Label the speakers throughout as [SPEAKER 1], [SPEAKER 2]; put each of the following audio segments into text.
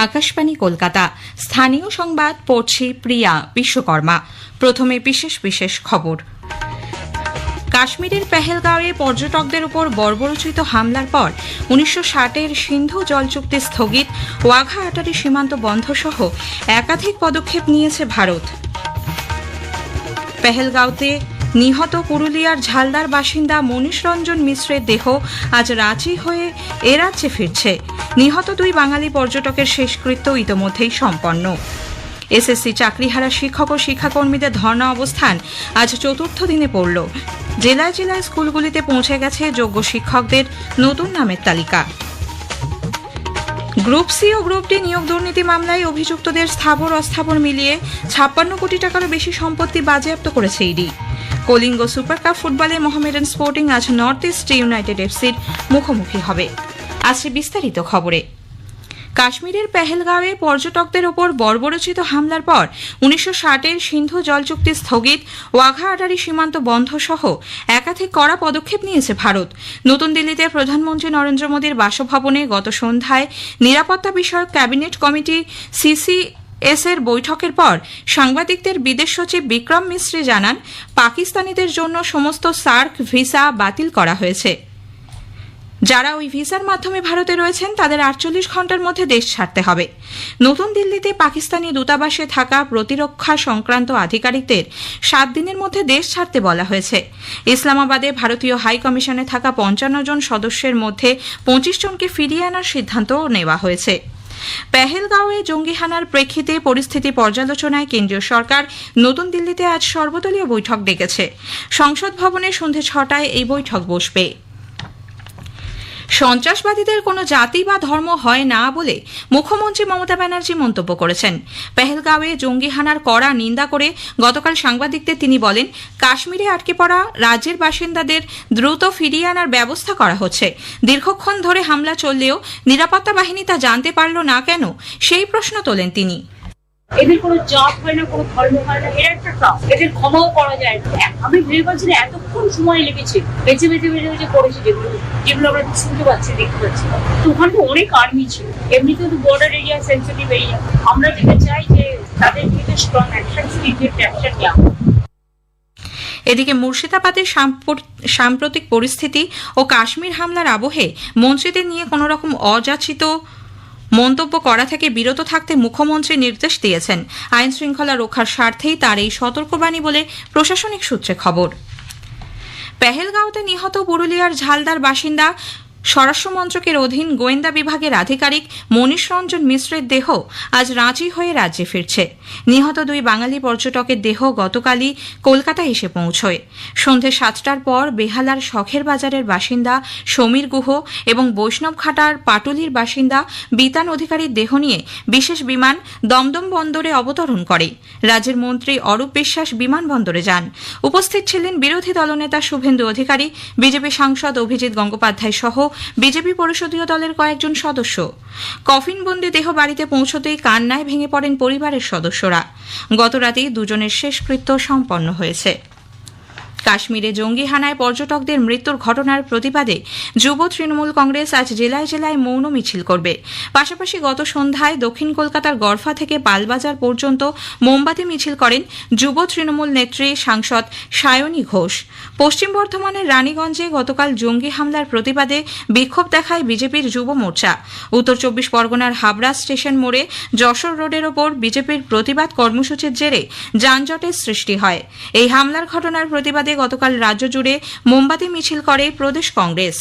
[SPEAKER 1] আকাশবাণী কলকাতা। স্থানীয় সংবাদ পড়ছি প্রিয়া বিশ্বকর্মা। প্রথমে বিশেষ বিশেষ খবর। কাশ্মীরের পেহেলগাঁওয়ে পর্যটকদের উপর বর্বরোচিত হামলার পর 1960-এর সিন্ধু জল চুক্তি স্থগিত, ওয়াঘা আটারি সীমান্ত বন্ধ সহ একাধিক পদক্ষেপ নিয়েছে ভারত। পেহেলগাঁওতে নিহত পুরুলিয়ার ঝালদার বাসিন্দা মনীষ রঞ্জন মিশ্রের দেহ আজ রাঁচি হয়ে এ রাজ্যে ফিরছে। নিহত দুই বাঙালি পর্যটকের শেষকৃত্য ইতোমধ্যেই সম্পন্ন। এসএসসি চাকরিহারা শিক্ষক ও শিক্ষাকর্মীদের ধর্ণা অবস্থান আজ চতুর্থ দিনে পড়ল। জেলায় জেলায় স্কুলগুলিতে পৌঁছে গেছে যোগ্য শিক্ষকদের নতুন নামের তালিকা। গ্রুপ সি ও গ্রুপ ডি নিয়োগ দুর্নীতি মামলায় অভিযুক্তদের স্থাবর অস্থাবর মিলিয়ে 56 কোটি টাকারও বেশি সম্পত্তি বাজেয়াপ্ত করেছে ইডি। কলিঙ্গ সুপার কাপ ফুটবলে মোহামেডান স্পোর্টিং আজ নর্থ ইস্ট ইউনাইটেড এফসির মুখোমুখি হবে। আসছে বিস্তারিত খবরে। কাশ্মীরের পেহেলগাঁওয়ে পর্যটকদের ওপর বর্বরোচিত হামলার পর 1960-এর সিন্ধু জল চুক্তি স্থগিত, ওয়াঘা আটারি সীমান্ত বন্ধ সহ একাধিক কড়া পদক্ষেপ নিয়েছে ভারত। নতুন দিল্লিতে প্রধানমন্ত্রী নরেন্দ্র মোদীর বাসভবনে গত সন্ধ্যায় নিরাপত্তা বিষয়ক ক্যাবিনেট কমিটি সিসিএস-এর বৈঠকের পর সাংবাদিকদের বিদেশ সচিব বিক্রম মিশ্রি জানান, পাকিস্তানিদের জন্য সমস্ত সার্ক ভিসা বাতিল করা হয়েছে। যারা ওই ভিসার মাধ্যমে ভারতে রয়েছেন তাদের 48 ঘণ্টার মধ্যে দেশ ছাড়তে হবে। নতুন দিল্লিতে পাকিস্তানি দূতাবাসে থাকা প্রতিরক্ষা সংক্রান্ত আধিকারিকদের 7 দিনের মধ্যে দেশ ছাড়তে বলা হয়েছে। ইসলামাবাদে ভারতীয় হাই কমিশনে থাকা 55 জন সদস্যের মধ্যে 25 জনকে ফিরিয়ে আনার সিদ্ধান্ত নেওয়া হয়েছে। পেহেলগাঁওয়ে জঙ্গি হানার প্রেক্ষিতে পরিস্থিতি পর্যালোচনায় কেন্দ্রীয় সরকার নতুন দিল্লিতে আজ সর্বদলীয় বৈঠক ডেকেছে। সংসদ ভবনে সন্ধে 6টায় এই বৈঠক বসবে। সন্ত্রাসবাদীদের কোনো জাতি বা ধর্ম হয় না বলে মুখ্যমন্ত্রী মমতা ব্যানার্জি মন্তব্য করেছেন। পেহেলগাঁওয়ে জঙ্গি হানার কড়া নিন্দা করে গতকাল সাংবাদিকদের তিনি বলেন, কাশ্মীরে আটকে পড়া রাজ্যের বাসিন্দাদের দ্রুত ফিরিয়ে আনার ব্যবস্থা করা হচ্ছে। দীর্ঘক্ষণ ধরে হামলা চললেও নিরাপত্তা বাহিনী তা জানতে পারল না কেন, সেই প্রশ্ন তোলেন তিনি।
[SPEAKER 2] এদের কোনো জাত হয় না, কোনো ধর্ম হয় না, এরা একটা কাজ, এদের ক্ষমাও করা যায় না। আমি ভেবে পাচ্ছি না এতক্ষণ সময় লেগেছে বেঁচে বেঁচে বেঁচে বেঁচে করেছে, যেগুলো আমরা শুনতে পাচ্ছি, দেখতে পাচ্ছি। তো ওখানে তো অনেক আর্মি ছিল, এমনিতেও তো বর্ডার এরিয়া, সেন্সিটিভ এরিয়া। আমরা যেটা চাই যে তাদের বিরুদ্ধে স্ট্রং অ্যাকশন, স্ট্রিক্ট অ্যাকশন নেওয়া।
[SPEAKER 1] এদিকে মুর্শিদাবাদের সাম্প্রতিক পরিস্থিতি ও কাশ্মীর হামলার আবহে মন্ত্রীদের নিয়ে কোনো রকম অযাচিত মন্তব্য করা থেকে বিরত থাকতে মুখ্যমন্ত্রী নির্দেশ দিয়েছেন। আইন শৃঙ্খলা রক্ষার স্বার্থেই তার এই সতর্কবাণী বলে প্রশাসনিক সূত্রে খবর। পেহেলগাঁওতে নিহত পুরুলিয়ার ঝালদার বাসিন্দা স্বরাষ্ট্র মন্ত্রকের অধীন গোয়েন্দা বিভাগের আধিকারিক মনীষ রঞ্জন মিশ্রের দেহ আজ রাঁচি হয়ে রাজ্যে ফিরছে। নিহত দুই বাঙালি পর্যটকের দেহ গতকালই কলকাতায় এসে পৌঁছয়। সন্ধে 7টার পর বেহালার শখের বাজারের বাসিন্দা সমীর গুহ এবং বৈষ্ণবঘাটার পাটুলির বাসিন্দা বিতান অধিকারীর দেহ নিয়ে বিশেষ বিমান দমদম বন্দরে অবতরণ করে। রাজ্যের মন্ত্রী অরূপ বিশ্বাস বিমানবন্দরে যান। উপস্থিত ছিলেন বিরোধী দলনেতা শুভেন্দু অধিকারী, বিজেপি সাংসদ অভিজিৎ গঙ্গোপাধ্যায় সহ বিজেপি পরিষদীয় দলের কয়েকজন সদস্য। কফিনবন্দি দেহ বাড়িতে পৌঁছতেই কান্নায় ভেঙে পড়েন পরিবারের সদস্যরা। গতরাতেই দুজনের শেষকৃত্য সম্পন্ন হয়েছে। কাশ্মীরে জঙ্গি হানায় পর্যটকদের মৃত্যুর ঘটনার প্রতিবাদে যুব তৃণমূল কংগ্রেস আজ জেলায় জেলায় মৌন মিছিল করবে। পাশাপাশি গত সন্ধ্যায় দক্ষিণ কলকাতার গড়ফা থেকে পালবাজার পর্যন্ত মোমবাতি মিছিল করেন যুব তৃণমূল নেত্রী সাংসদ সায়নী ঘোষ। পশ্চিম বর্ধমানের রানীগঞ্জে গতকাল জঙ্গি হামলার প্রতিবাদে বিক্ষোভ দেখায় বিজেপির যুব মোর্চা। উত্তর 24 পরগনার হাবড়া স্টেশন মোড়ে যশোর রোডের ওপর বিজেপির প্রতিবাদ কর্মসূচির জেরে যানজটের সৃষ্টি হয়। এই হামলার ঘটনার প্রতিবাদে গতকাল রাজ্য জুড়ে মোমবাতি মিছিল করে প্রদেশ কংগ্রেস।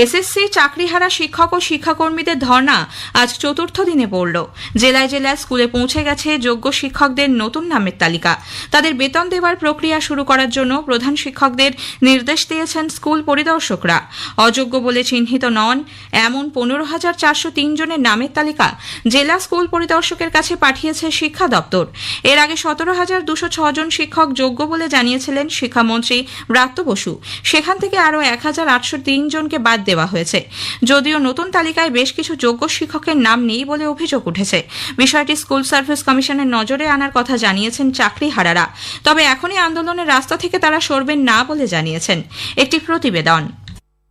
[SPEAKER 1] এসএসসি চাকরিহারা শিক্ষক ও শিক্ষাকর্মীদের ধর্ণা আজ চতুর্থ দিনে পড়ল। জেলায় জেলায় স্কুলে পৌঁছে গেছে যোগ্য শিক্ষকদের নতুন নামের তালিকা। তাদের বেতন দেওয়ার প্রক্রিয়া শুরু করার জন্য প্রধান শিক্ষকদের নির্দেশ দিয়েছেন স্কুল পরিদর্শকরা। অযোগ্য বলে চিহ্নিত নন এমন 15,403 জনের নামের তালিকা জেলা স্কুল পরিদর্শকের কাছে পাঠিয়েছে শিক্ষা দপ্তর। এর আগে 17,206 জন শিক্ষক যোগ্য বলে জানিয়েছিলেন শিক্ষামন্ত্রী ব্রাত্য বসু। সেখান থেকে আরও 1,803 জনকে বাদ দেওয়া হয়েছে। যদিও নতুন তালিকায় বেশ কিছু যোগ্য শিক্ষকের নাম নেই বলে অভিযোগ উঠেছে। বিষয়টি স্কুল সার্ভিস কমিশনের নজরে আনার কথা জানিয়েছেন চাকরিহারারা। তবে এখনই আন্দোলনের রাস্তা থেকে তারা সরবেন না বলে জানিয়েছেন। একটি প্রতিবেদন।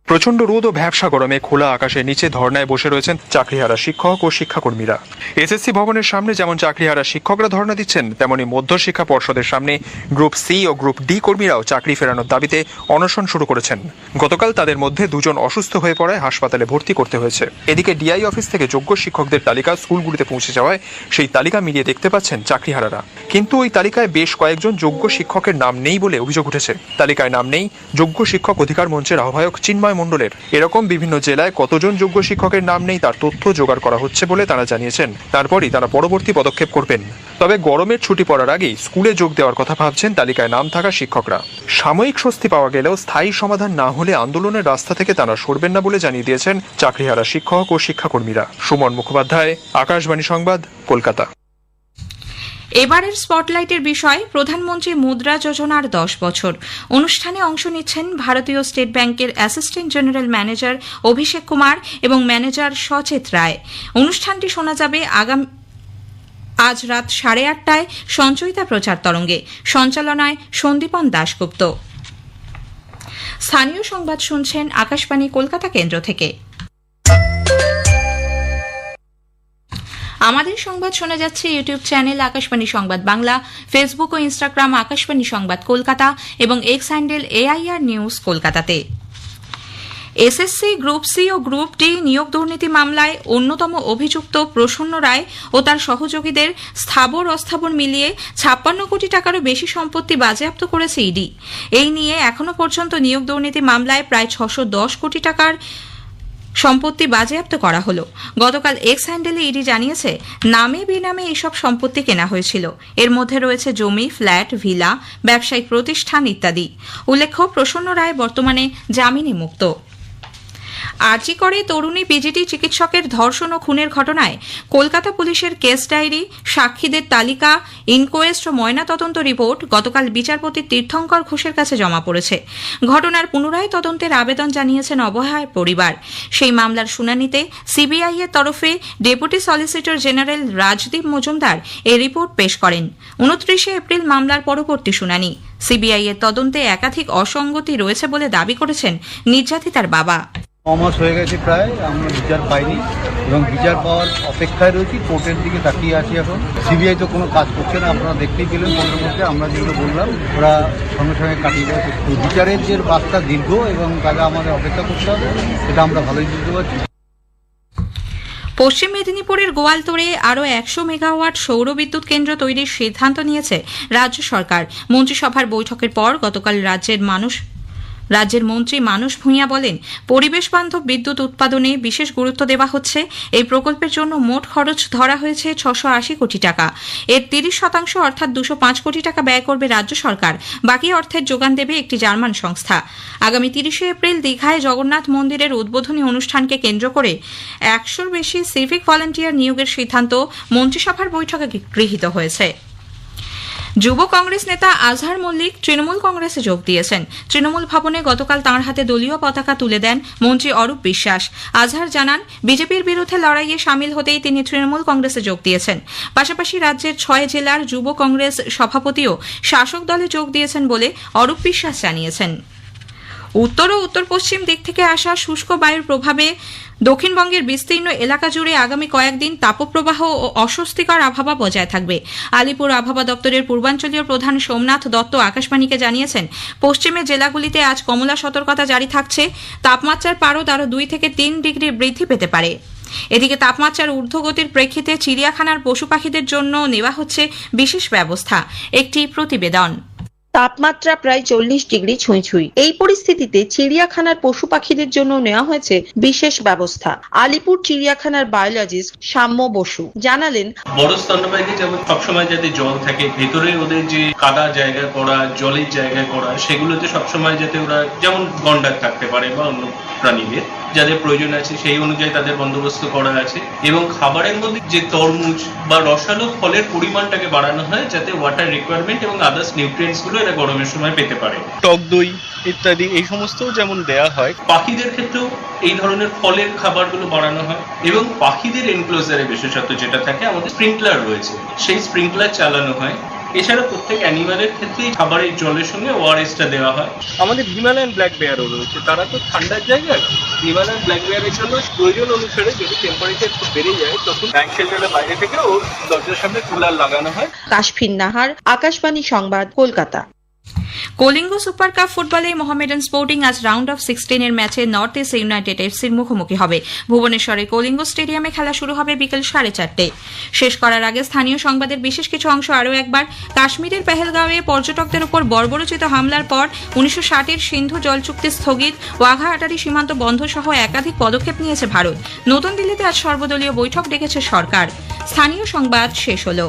[SPEAKER 3] প্রচন্ড রোদ ও ভ্যাপসা গরমে খোলা আকাশের নিচে ধর্নায় বসে রয়েছেন চাকরিহারা শিক্ষক ও শিক্ষাকর্মীরা। এসএসসি ভবনের সামনে যেমন চাকরিহারা শিক্ষকরা ধর্ণা দিচ্ছেন, তেমনি মধ্যশিক্ষা পর্ষদের সামনে গ্রুপ সি ও গ্রুপ ডি কর্মীরাও চাকরি ফেরানোর দাবিতে অনশন শুরু করেছেন। গতকাল তাদের মধ্যে দুজন অসুস্থ হয়ে পড়ায় হাসপাতালে ভর্তি করতে হয়েছে। এদিকে ডিআই অফিস থেকে যোগ্য শিক্ষকদের তালিকা স্কুলগুলিতে পৌঁছে যাওয়ায় সেই তালিকা মিলিয়ে দেখতে পাচ্ছেন চাকরিহারারা, কিন্তু ওই তালিকায় বেশ কয়েকজন যোগ্য শিক্ষকের নাম নেই বলে অভিযোগ উঠেছে। তালিকায় নাম নেই যোগ্য শিক্ষক অধিকার মঞ্চের আহ্বায়ক চিন্ময় মণ্ডলের। এরকম বিভিন্ন জেলায় কতজন যোগ্য শিক্ষকের নাম নেই তার তথ্য জোগাড় করা হচ্ছে বলে তারা জানিয়েছেন। তারপরই তারা পরবর্তী পদক্ষেপ করবেন। তবে গরমের ছুটি পড়ার আগেই স্কুলে যোগ দেওয়ার কথা ভাবছেন তালিকায় নাম থাকা শিক্ষকরা। সাময়িক স্বস্তি পাওয়া গেলেও স্থায়ী সমাধান না হলে আন্দোলনের রাস্তা থেকে তারা সরবেন না বলে জানিয়ে দিয়েছেন চাকরিহারা শিক্ষক ও শিক্ষাকর্মীরা। সুমন মুখোপাধ্যায়, আকাশবাণী সংবাদ, কলকাতা।
[SPEAKER 1] এবারের স্পটলাইটের বিষয় প্রধানমন্ত্রী মুদ্রা যোজনার 10 বছর। অনুষ্ঠানে অংশ নিচ্ছেন ভারতীয় স্টেট ব্যাংকের অ্যাসিস্ট্যান্ট জেনারেল ম্যানেজার অভিষেক কুমার এবং ম্যানেজার সচেত রায়। অনুষ্ঠানটি শোনা যাবে আজ রাত 8:30টায় সঞ্চয়িতা প্রচার তরঙ্গে। সঞ্চালনায় সন্দীপন দাশগুপ্ত। স্থানীয় সংবাদ শুনছেন আকাশবাণী কলকাতা কেন্দ্র থেকে। আমাদের সংবাদ শোনা যাচ্ছে ইউটিউব চ্যানেল আকাশবাণী সংবাদ বাংলা, ফেসবুক ও ইনস্টাগ্রাম আকাশবাণী সংবাদ কলকাতা এবং এক্স হ্যান্ডেল AIR নিউজ কলকাতাতে। এসএসসি, গ্রুপ সি ও গ্রুপ ডি নিয়োগ দুর্নীতি মামলায় অন্যতম অভিযুক্ত প্রসন্ন রায় ও তার সহযোগীদের স্থাবর অস্থাবর মিলিয়ে 56 কোটি টাকারও বেশি সম্পত্তি বাজেয়াপ্ত করেছে ইডি। এই নিয়ে এখনো পর্যন্ত নিয়োগ দুর্নীতি মামলায় প্রায় 610 কোটি টাকার সম্পত্তি বাজেয়াপ্ত করা হলো। গতকাল এক্স হ্যান্ডেলে ইডি জানিয়েছে, নামে বেনামে এইসব সম্পত্তি কেনা হয়েছিল। এর মধ্যে রয়েছে জমি, ফ্ল্যাট, ভিলা, ব্যবসায়িক প্রতিষ্ঠান ইত্যাদি। উল্লেখ্য, প্রসন্ন রায় বর্তমানে জামিনে মুক্ত। আরজি করে তরুণী পিজিটি চিকিৎসকের ধর্ষণ ও খুনের ঘটনায় কলকাতা পুলিশের কেস ডায়েরি, সাক্ষীদের তালিকা, ইনকোয়েস্ট ও ময়নাতদন্ত রিপোর্ট গতকাল বিচারপতি তীর্থঙ্কর ঘোষের কাছে জমা পড়েছে। ঘটনার পুনরায় তদন্তের আবেদন জানিয়েছেন অবহার পরিবার। সেই মামলার শুনানিতে সিবিআই এর তরফে deputy solicitor general Rajdeep Majumdar এই রিপোর্ট পেশ করেন। 29 এপ্রিল মামলার পরবর্তী শুনানি। সিবিআই এর তদন্তে একাধিক অসঙ্গতি রয়েছে বলে দাবি করেছেন নির্যাতিতার বাবা।
[SPEAKER 4] 9 মাস হয়ে গেছে প্রায়, আমরা বিচার পাইনি এবং বিচার পাওয়ার অপেক্ষায় রয়েছি। কোর্টের দিকে তাকিয়ে আছি এখন। সিবিআই তো কোনো কাজ করছে না, আপনারা দেখতেই পেলেন কোর্টের মধ্যে। আমরা যেগুলো বললাম ওরা সঙ্গে সঙ্গে কাটিয়ে দেওয়া। তো বিচারের যে বাসটা দীর্ঘ এবং তারা আমাদের অপেক্ষা করতে হবে, সেটা আমরা ভালোই বুঝতে পারছি।
[SPEAKER 1] পশ্চিম মেদিনীপুরের গোয়ালতোড়ে আরও 100 মেগাওয়াট সৌর বিদ্যুৎ কেন্দ্র তৈরির সিদ্ধান্ত নিয়েছে রাজ্য সরকার। মন্ত্রিসভার বৈঠকের পর গতকাল রাজ্যের মন্ত্রী মানস ভূঁইয়া বলেন, পরিবেশ বান্ধব বিদ্যুৎ উৎপাদনে বিশেষ গুরুত্ব দেওয়া হচ্ছে। এই প্রকল্পের জন্য মোট খরচ ধরা হয়েছে 680 কোটি টাকা। এর 30% অর্থাৎ 205 কোটি টাকা ব্যয় করবে রাজ্য সরকার। বাকি অর্থের যোগান দেবে একটি জার্মান সংস্থা। আগামী 30 এপ্রিল দীঘায় জগন্নাথ মন্দিরের উদ্বোধনী অনুষ্ঠানকে কেন্দ্র করে 100-র বেশি সিভিক ভলান্টিয়ার নিয়োগের সিদ্ধান্ত মন্ত্রিসভার বৈঠকে গৃহীত হয়েছে। যুব কংগ্রেস নেতা আজহার মল্লিক তৃণমূল কংগ্রেসে যোগ দিয়েছেন। তৃণমূল ভবনে গতকাল তাঁর হাতে দলীয় পতাকা তুলে দেন মন্ত্রী অরূপ বিশ্বাস। আজহার জানান, বিজেপির বিরুদ্ধে লড়াইয়ে সামিল হতেই তিনি তৃণমূল কংগ্রেসে যোগ দিয়েছেন। পাশাপাশি রাজ্যের 6 জেলার যুব কংগ্রেস সভাপতিও শাসক দলে যোগ দিয়েছেন বলে অরূপ বিশ্বাস জানিয়েছেন। উত্তর ও উত্তর পশ্চিম দিক থেকে আসা শুষ্ক বায়ুর প্রভাবে দক্ষিণবঙ্গের বিস্তীর্ণ এলাকা জুড়ে আগামী কয়েকদিন তাপপ্রবাহ ও অস্বস্তিকর আবহাওয়া বজায় থাকবে। আলিপুর আবহাওয়া দপ্তরের পূর্বাঞ্চলীয় প্রধান সোমনাথ দত্ত আকাশবাণীকে জানিয়েছেন, পশ্চিমের জেলাগুলিতে আজ কমলা সতর্কতা জারি থাকছে। তাপমাত্রার পারদ আরও 2 থেকে 3 ডিগ্রি বৃদ্ধি পেতে পারে। এদিকে তাপমাত্রার ঊর্ধ্বগতির প্রেক্ষিতে চিড়িয়াখানার পশু পাখিদের জন্য নেওয়া হচ্ছে বিশেষ ব্যবস্থা। একটি প্রতিবেদন।
[SPEAKER 5] তাপমাত্রা প্রায় 40 ডিগ্রি ছুঁই। এই পরিস্থিতিতে চিড়িয়াখানার পশু পাখিদের জন্য নেওয়া হয়েছে বিশেষ ব্যবস্থা। আলিপুর চিড়িয়াখানার বায়োলজিস্ট সাম্য বসু জানালেন,
[SPEAKER 6] বড় স্তন্যপায়ীকে যেমন সবসময় যাতে জল থাকে, ভেতরে ওদের যে কাদা জায়গায় পড়া, জলের জায়গায় পড়া, সেগুলোতে সবসময় যাতে ওরা যেমন গন্ডার থাকতে পারে বা অন্য প্রাণীদের যাদের প্রয়োজন আছে সেই অনুযায়ী তাদের বন্দোবস্ত করা আছে। এবং খাবারের মধ্যে যে তরমুজ বা রসালো ফলের পরিমাণটাকে বাড়ানো হয় যাতে ওয়াটার রিকোয়ারমেন্ট এবং আদার্স নিউট্রিয়েন্টস গুলো এরা গরমের সময় পেতে পারে। টক দই ইত্যাদি এই সমস্ত যেমন দেয়া হয়। পাখিদের ক্ষেত্রেও এই ধরনের ফলের খাবারগুলো বাড়ানো হয় এবং পাখিদের এনক্লোজারে বিশেষত যেটা থাকে আমাদের স্প্রিংকলার রয়েছে, সেই স্প্রিংকলার চালানো হয় এছাড়া প্রত্যেক অ্যানিমালের ক্ষেত্রেই খাবারের জলের সঙ্গে ওআরএসটা দেওয়া হয়।
[SPEAKER 7] আমাদের হিমালয়ান ব্ল্যাক বেয়ারও রয়েছে, তারা তো ঠান্ডার জায়গায়। হিমালয়ান ব্ল্যাক বেয়ারের জন্য প্রয়োজন অনুসারে যদি টেম্পারেচার খুব বেড়ে যায় তখন ট্যাঙ্ক শেল্টারের বাইরে থেকে ওর দরজার সামনে কুলার লাগানো হয়।
[SPEAKER 5] কাশফিন নাহার, আকাশবাণী সংবাদ, কলকাতা।
[SPEAKER 1] কলিঙ্গ সুপার কাপ ফুটবলে মোহামেডান স্পোর্টিং আজ রাউন্ড অফ 16 এর ম্যাচে নর্থ ইস্ট ইউনাইটেড এফসির মুখোমুখি হবে। ভুবনেশ্বরের কলিঙ্গ স্টেডিয়ামে খেলা শুরু হবে বিকেল 4:30। শেষ করার আগে স্থানীয় সংবাদের বিশেষ কিছু অংশ আরও একবার। কাশ্মীরের পেহেলগাঁওয়ে পর্যটকদের উপর বর্বরোচিত হামলার পর 1960-এর সিন্ধু জল চুক্তি স্থগিত, ওয়াঘা আটারি সীমান্ত বন্ধ সহ একাধিক পদক্ষেপ নিয়েছে ভারত। নতুন দিল্লিতে আজ সর্বদলীয় বৈঠক ডেকেছে সরকার। স্থানীয় সংবাদ শেষ হলো।